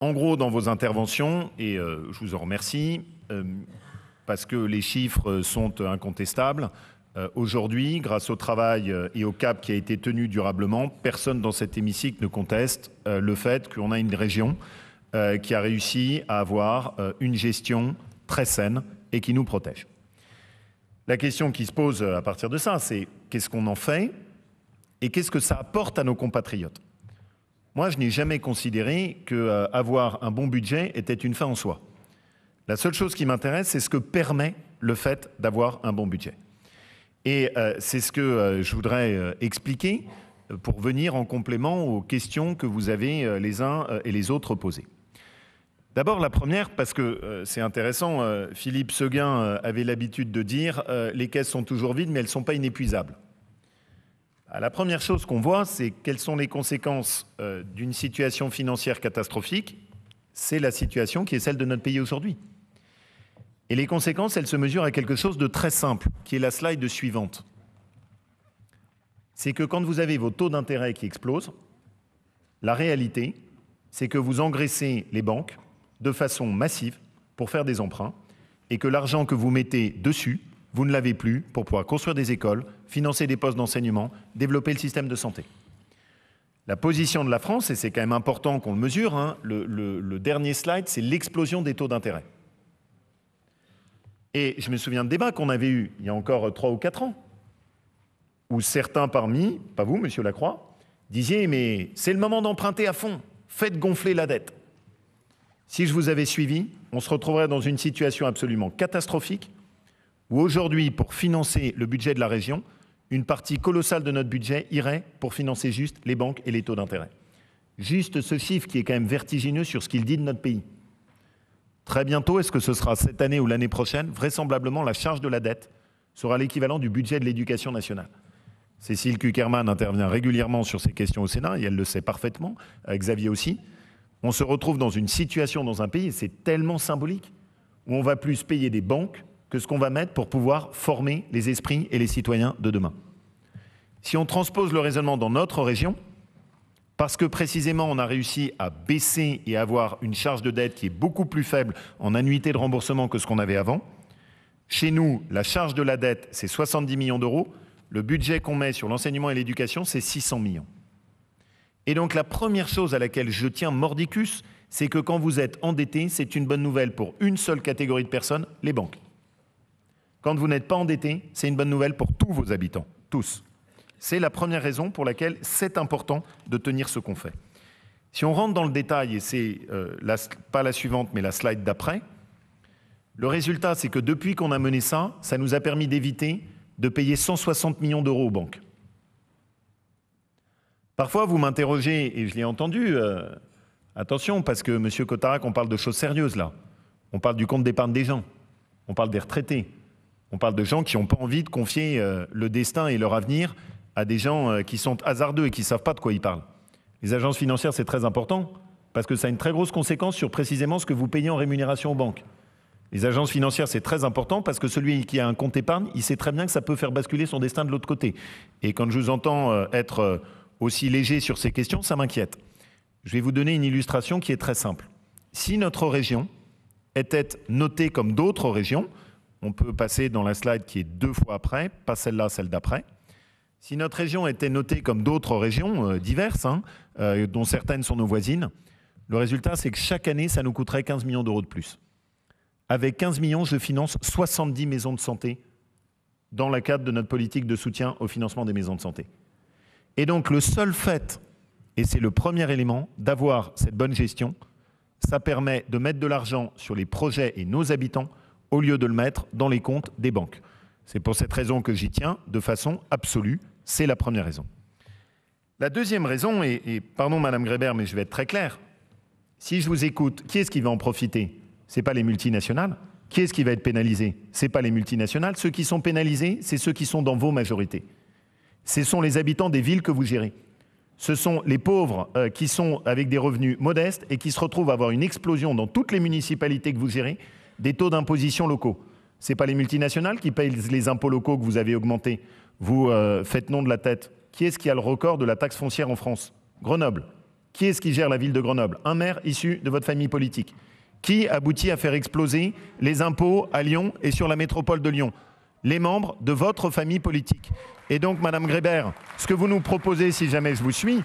En gros, dans vos interventions, et je vous en remercie, parce que les chiffres sont incontestables, aujourd'hui, grâce au travail et au cap qui a été tenu durablement, personne dans cet hémicycle ne conteste le fait qu'on a une région qui a réussi à avoir une gestion très saine et qui nous protège. La question qui se pose à partir de ça, c'est qu'est-ce qu'on en fait et qu'est-ce que ça apporte à nos compatriotes? Moi, je n'ai jamais considéré qu'avoir un bon budget était une fin en soi. La seule chose qui m'intéresse, c'est ce que permet le fait d'avoir un bon budget. Et c'est ce que je voudrais expliquer pour venir en complément aux questions que vous avez les uns et les autres posées. D'abord, la première, parce que c'est intéressant, Philippe Séguin avait l'habitude de dire les caisses sont toujours vides, mais elles ne sont pas inépuisables. La première chose qu'on voit, c'est quelles sont les conséquences d'une situation financière catastrophique. C'est la situation qui est celle de notre pays aujourd'hui. Et les conséquences, elles se mesurent à quelque chose de très simple, qui est la slide suivante. C'est que quand vous avez vos taux d'intérêt qui explosent, la réalité, c'est que vous engraissez les banques de façon massive pour faire des emprunts et que l'argent que vous mettez dessus, vous ne l'avez plus pour pouvoir construire des écoles, financer des postes d'enseignement, développer le système de santé. La position de la France, et c'est quand même important qu'on le mesure, hein, le dernier slide, c'est l'explosion des taux d'intérêt. Et je me souviens de débats qu'on avait eus il y a encore 3 ou 4 ans, où certains parmi, pas vous, monsieur Lacroix, disiez « mais c'est le moment d'emprunter à fond, faites gonfler la dette ». Si je vous avais suivi, on se retrouverait dans une situation absolument catastrophique où aujourd'hui, pour financer le budget de la région, une partie colossale de notre budget irait pour financer juste les banques et les taux d'intérêt. Juste ce chiffre qui est quand même vertigineux sur ce qu'il dit de notre pays. Très bientôt, est-ce que ce sera cette année ou l'année prochaine, vraisemblablement la charge de la dette sera l'équivalent du budget de l'éducation nationale. Cécile Cukierman intervient régulièrement sur ces questions au Sénat et elle le sait parfaitement, Xavier aussi. On se retrouve dans une situation dans un pays, et c'est tellement symbolique, où on va plus payer des banques que ce qu'on va mettre pour pouvoir former les esprits et les citoyens de demain. Si on transpose le raisonnement dans notre région, parce que précisément on a réussi à baisser et avoir une charge de dette qui est beaucoup plus faible en annuité de remboursement que ce qu'on avait avant, chez nous, la charge de la dette, c'est 70 millions d'euros, le budget qu'on met sur l'enseignement et l'éducation, c'est 600 millions. Et donc la première chose à laquelle je tiens mordicus, c'est que quand vous êtes endetté, c'est une bonne nouvelle pour une seule catégorie de personnes, les banques. Quand vous n'êtes pas endetté, c'est une bonne nouvelle pour tous vos habitants, tous. C'est la première raison pour laquelle c'est important de tenir ce qu'on fait. Si on rentre dans le détail, et c'est pas la suivante, mais la slide d'après, le résultat, c'est que depuis qu'on a mené ça, ça nous a permis d'éviter de payer 160 millions d'euros aux banques. Parfois, vous m'interrogez, et je l'ai entendu, attention, parce que, monsieur Cotarac, on parle de choses sérieuses, là. On parle du compte d'épargne des gens. On parle des retraités. On parle de gens qui n'ont pas envie de confier le destin et leur avenir à des gens qui sont hasardeux et qui ne savent pas de quoi ils parlent. Les agences financières, c'est très important, parce que ça a une très grosse conséquence sur précisément ce que vous payez en rémunération aux banques. Les agences financières, c'est très important, parce que celui qui a un compte épargne, il sait très bien que ça peut faire basculer son destin de l'autre côté. Et quand je vous entends être aussi léger sur ces questions, ça m'inquiète. Je vais vous donner une illustration qui est très simple. Si notre région était notée comme d'autres régions, on peut passer dans la slide qui est 2 fois après, pas celle-là, celle d'après. Si notre région était notée comme d'autres régions diverses, dont certaines sont nos voisines, le résultat, c'est que chaque année, ça nous coûterait 15 millions d'euros de plus. Avec 15 millions, je finance 70 maisons de santé dans le cadre de notre politique de soutien au financement des maisons de santé. Et donc, le seul fait, et c'est le premier élément, d'avoir cette bonne gestion, ça permet de mettre de l'argent sur les projets et nos habitants au lieu de le mettre dans les comptes des banques. C'est pour cette raison que j'y tiens de façon absolue. C'est la première raison. La deuxième raison, et pardon Madame Grébert, mais je vais être très clair, si je vous écoute, qui est-ce qui va en profiter? Ce n'est pas les multinationales. Qui est-ce qui va être pénalisé? Ce n'est pas les multinationales. Ceux qui sont pénalisés, c'est ceux qui sont dans vos majorités. Ce sont les habitants des villes que vous gérez. Ce sont les pauvres qui sont avec des revenus modestes et qui se retrouvent à avoir une explosion dans toutes les municipalités que vous gérez des taux d'imposition locaux. Ce n'est pas les multinationales qui payent les impôts locaux que vous avez augmentés. Vous faites nom de la tête. Qui est-ce qui a le record de la taxe foncière en France? Grenoble. Qui est-ce qui gère la ville de Grenoble? Un maire issu de votre famille politique. Qui aboutit à faire exploser les impôts à Lyon et sur la métropole de Lyon? Les membres de votre famille politique. Et donc, Madame Grébert, ce que vous nous proposez, si jamais je vous suis,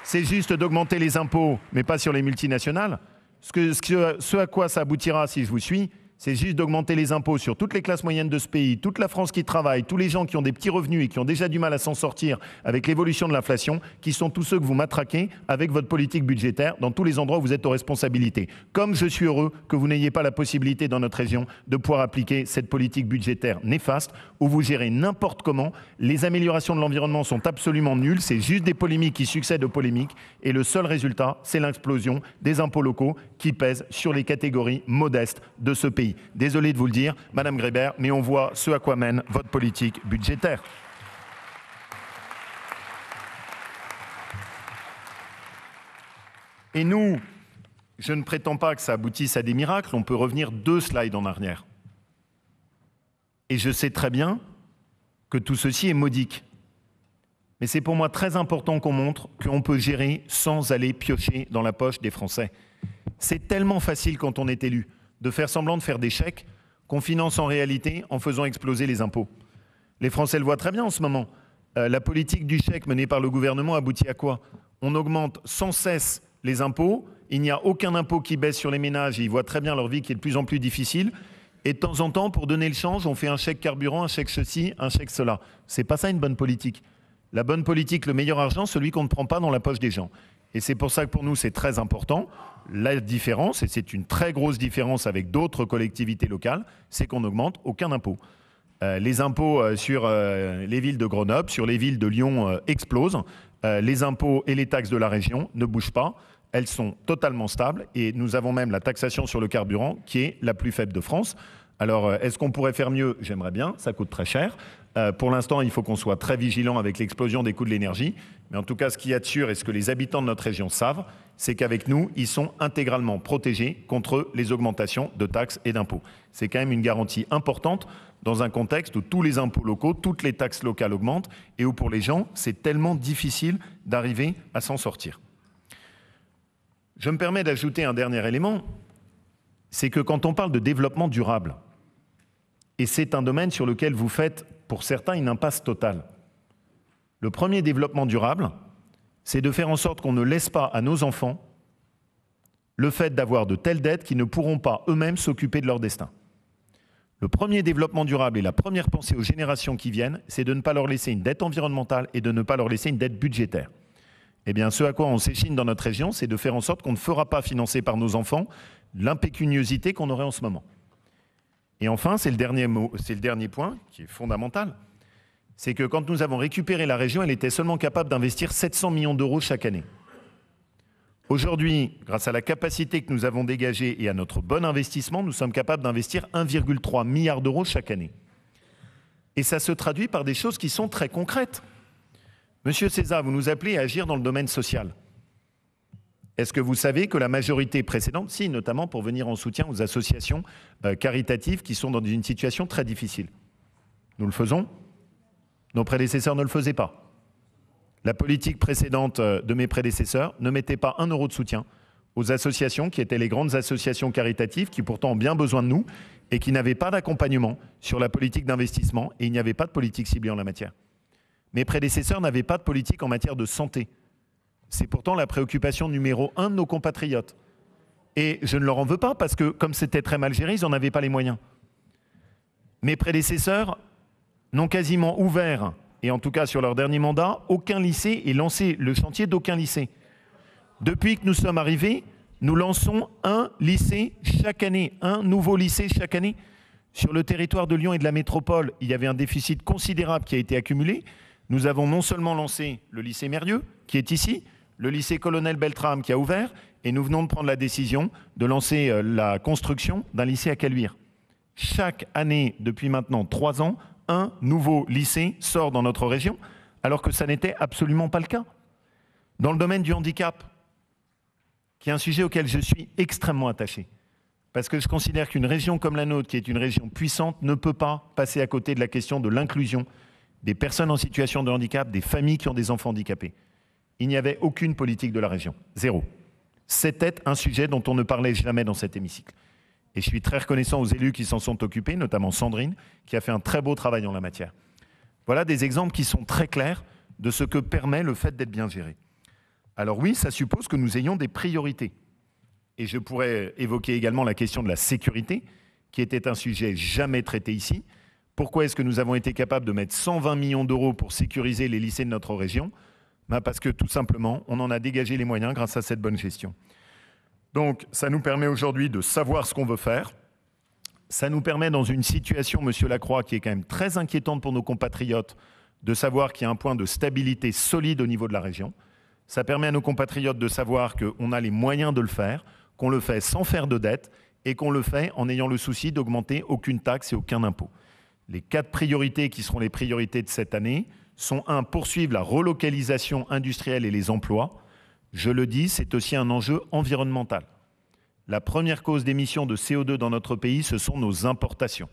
c'est juste d'augmenter les impôts, mais pas sur les multinationales. Ce à quoi ça aboutira, si je vous suis, c'est juste d'augmenter les impôts sur toutes les classes moyennes de ce pays, toute la France qui travaille, tous les gens qui ont des petits revenus et qui ont déjà du mal à s'en sortir avec l'évolution de l'inflation, qui sont tous ceux que vous matraquez avec votre politique budgétaire dans tous les endroits où vous êtes aux responsabilités. Comme je suis heureux que vous n'ayez pas la possibilité dans notre région de pouvoir appliquer cette politique budgétaire néfaste où vous gérez n'importe comment. Les améliorations de l'environnement sont absolument nulles, c'est juste des polémiques qui succèdent aux polémiques et le seul résultat, c'est l'explosion des impôts locaux qui pèsent sur les catégories modestes de ce pays. Désolé de vous le dire, Madame Grébert, mais on voit ce à quoi mène votre politique budgétaire. Et nous, je ne prétends pas que ça aboutisse à des miracles, on peut revenir 2 slides en arrière. Et je sais très bien que tout ceci est modique. Mais c'est pour moi très important qu'on montre qu'on peut gérer sans aller piocher dans la poche des Français. C'est tellement facile quand on est élu de faire semblant de faire des chèques qu'on finance en réalité en faisant exploser les impôts. Les Français le voient très bien en ce moment. La politique du chèque menée par le gouvernement aboutit à quoi? On augmente sans cesse les impôts, il n'y a aucun impôt qui baisse sur les ménages, et ils voient très bien leur vie qui est de plus en plus difficile. Et de temps en temps, pour donner le change, on fait un chèque carburant, un chèque ceci, un chèque cela. C'est pas ça une bonne politique. La bonne politique, le meilleur argent, celui qu'on ne prend pas dans la poche des gens. Et c'est pour ça que pour nous, c'est très important. La différence, et c'est une très grosse différence avec d'autres collectivités locales, c'est qu'on n'augmente aucun impôt. Les impôts sur les villes de Grenoble, sur les villes de Lyon explosent. Les impôts et les taxes de la région ne bougent pas. Elles sont totalement stables et nous avons même la taxation sur le carburant qui est la plus faible de France. Alors, est-ce qu'on pourrait faire mieux? J'aimerais bien, ça coûte très cher. Pour l'instant, il faut qu'on soit très vigilant avec l'explosion des coûts de l'énergie. Mais en tout cas, ce qu'il y a de sûr et ce que les habitants de notre région savent, c'est qu'avec nous, ils sont intégralement protégés contre les augmentations de taxes et d'impôts. C'est quand même une garantie importante dans un contexte où tous les impôts locaux, toutes les taxes locales augmentent et où pour les gens, c'est tellement difficile d'arriver à s'en sortir. Je me permets d'ajouter un dernier élément, c'est que quand on parle de développement durable, et c'est un domaine sur lequel vous faites, pour certains, une impasse totale. Le premier développement durable, c'est de faire en sorte qu'on ne laisse pas à nos enfants le fait d'avoir de telles dettes qu'ils ne pourront pas eux-mêmes s'occuper de leur destin. Le premier développement durable et la première pensée aux générations qui viennent, c'est de ne pas leur laisser une dette environnementale et de ne pas leur laisser une dette budgétaire. Eh bien, ce à quoi on s'échine dans notre région, c'est de faire en sorte qu'on ne fera pas financer par nos enfants l'impécuniosité qu'on aurait en ce moment. Et enfin, c'est le dernier point qui est fondamental, c'est que quand nous avons récupéré la région, elle était seulement capable d'investir 700 millions d'euros chaque année. Aujourd'hui, grâce à la capacité que nous avons dégagée et à notre bon investissement, nous sommes capables d'investir 1,3 milliard d'euros chaque année. Et ça se traduit par des choses qui sont très concrètes. Monsieur César, vous nous appelez à agir dans le domaine social. Est-ce que vous savez que la majorité précédente, si, notamment pour venir en soutien aux associations caritatives qui sont dans une situation très difficile? Nous le faisons? Nos prédécesseurs ne le faisaient pas. La politique précédente de mes prédécesseurs ne mettait pas 1 euro de soutien aux associations qui étaient les grandes associations caritatives qui pourtant ont bien besoin de nous et qui n'avaient pas d'accompagnement sur la politique d'investissement et il n'y avait pas de politique ciblée en la matière. Mes prédécesseurs n'avaient pas de politique en matière de santé. C'est pourtant la préoccupation numéro 1 de nos compatriotes. Et je ne leur en veux pas parce que comme c'était très mal géré, ils n'en avaient pas les moyens. Mes prédécesseurs n'ont quasiment ouvert, et en tout cas sur leur dernier mandat, aucun lycée et lancé le chantier d'aucun lycée. Depuis que nous sommes arrivés, nous lançons un lycée chaque année, un nouveau lycée chaque année. Sur le territoire de Lyon et de la métropole, il y avait un déficit considérable qui a été accumulé. Nous avons non seulement lancé le lycée Mérieux, qui est ici, le lycée Colonel Beltrame qui a ouvert, et nous venons de prendre la décision de lancer la construction d'un lycée à Caluire. Chaque année, depuis maintenant 3 ans, un nouveau lycée sort dans notre région, alors que ça n'était absolument pas le cas. Dans le domaine du handicap, qui est un sujet auquel je suis extrêmement attaché, parce que je considère qu'une région comme la nôtre, qui est une région puissante, ne peut pas passer à côté de la question de l'inclusion des personnes en situation de handicap, des familles qui ont des enfants handicapés. il n'y avait aucune politique de la région. Zéro. C'était un sujet dont on ne parlait jamais dans cet hémicycle. Et je suis très reconnaissant aux élus qui s'en sont occupés, notamment Sandrine, qui a fait un très beau travail en la matière. Voilà des exemples qui sont très clairs de ce que permet le fait d'être bien géré. Alors oui, ça suppose que nous ayons des priorités. Et je pourrais évoquer également la question de la sécurité, qui était un sujet jamais traité ici. Pourquoi est-ce que nous avons été capables de mettre 120 millions d'euros pour sécuriser les lycées de notre région ? Parce que tout simplement, on en a dégagé les moyens grâce à cette bonne gestion. Donc, ça nous permet aujourd'hui de savoir ce qu'on veut faire. Ça nous permet, dans une situation, Monsieur Lacroix, qui est quand même très inquiétante pour nos compatriotes, de savoir qu'il y a un point de stabilité solide au niveau de la région. Ça permet à nos compatriotes de savoir qu'on a les moyens de le faire, qu'on le fait sans faire de dette et qu'on le fait en ayant le souci d'augmenter aucune taxe et aucun impôt. Les 4 priorités qui seront les priorités de cette année sont 1. Poursuivre la relocalisation industrielle et les emplois. Je le dis, c'est aussi un enjeu environnemental. La première cause d'émissions de CO2 dans notre pays, ce sont nos importations.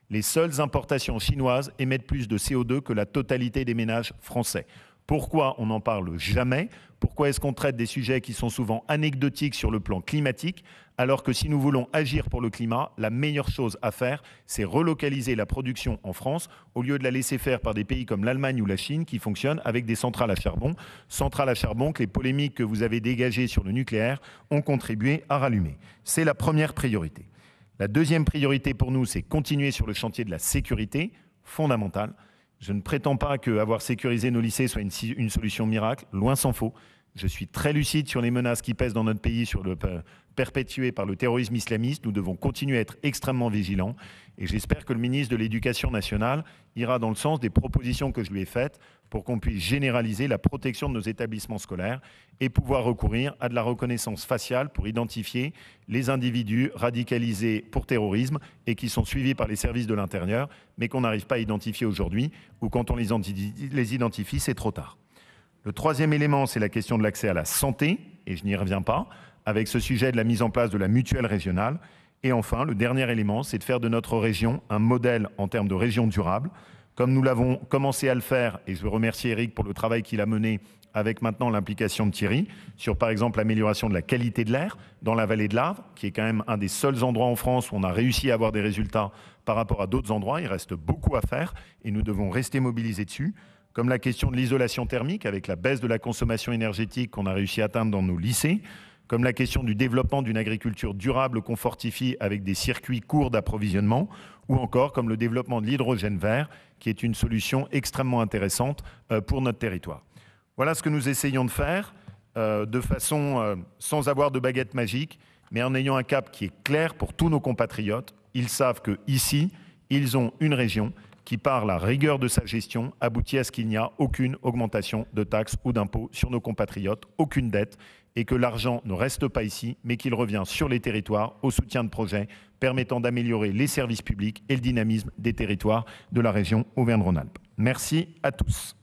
Les seules importations chinoises émettent plus de CO2 que la totalité des ménages français. Pourquoi on n'en parle jamais? Pourquoi est-ce qu'on traite des sujets qui sont souvent anecdotiques sur le plan climatique, alors que si nous voulons agir pour le climat, la meilleure chose à faire, c'est relocaliser la production en France, au lieu de la laisser faire par des pays comme l'Allemagne ou la Chine qui fonctionnent avec des centrales à charbon que les polémiques que vous avez dégagées sur le nucléaire ont contribué à rallumer. C'est la première priorité. La deuxième priorité pour nous, c'est continuer sur le chantier de la sécurité, fondamentale. Je ne prétends pas qu'avoir sécurisé nos lycées soit une solution miracle, loin s'en faut. Je suis très lucide sur les menaces qui pèsent dans notre pays, perpétuées par le terrorisme islamiste. Nous devons continuer à être extrêmement vigilants. Et j'espère que le ministre de l'Éducation nationale ira dans le sens des propositions que je lui ai faites pour qu'on puisse généraliser la protection de nos établissements scolaires et pouvoir recourir à de la reconnaissance faciale pour identifier les individus radicalisés pour terrorisme et qui sont suivis par les services de l'intérieur, mais qu'on n'arrive pas à identifier aujourd'hui, ou quand on les identifie, c'est trop tard. Le troisième élément, c'est la question de l'accès à la santé, et je n'y reviens pas, avec ce sujet de la mise en place de la mutuelle régionale. Et enfin, le dernier élément, c'est de faire de notre région un modèle en termes de région durable, comme nous l'avons commencé à le faire, et je veux remercier Eric pour le travail qu'il a mené avec maintenant l'implication de Thierry, sur par exemple l'amélioration de la qualité de l'air dans la vallée de l'Arve, qui est quand même un des seuls endroits en France où on a réussi à avoir des résultats par rapport à d'autres endroits. Il reste beaucoup à faire et nous devons rester mobilisés dessus, comme la question de l'isolation thermique avec la baisse de la consommation énergétique qu'on a réussi à atteindre dans nos lycées, comme la question du développement d'une agriculture durable qu'on fortifie avec des circuits courts d'approvisionnement, ou encore comme le développement de l'hydrogène vert, qui est une solution extrêmement intéressante pour notre territoire. Voilà ce que nous essayons de faire, de façon sans avoir de baguette magique, mais en ayant un cap qui est clair pour tous nos compatriotes. Ils savent qu'ici, ils ont une région qui, par la rigueur de sa gestion, aboutit à ce qu'il n'y a aucune augmentation de taxes ou d'impôts sur nos compatriotes, aucune dette, et que l'argent ne reste pas ici, mais qu'il revient sur les territoires au soutien de projets permettant d'améliorer les services publics et le dynamisme des territoires de la région Auvergne-Rhône-Alpes. Merci à tous.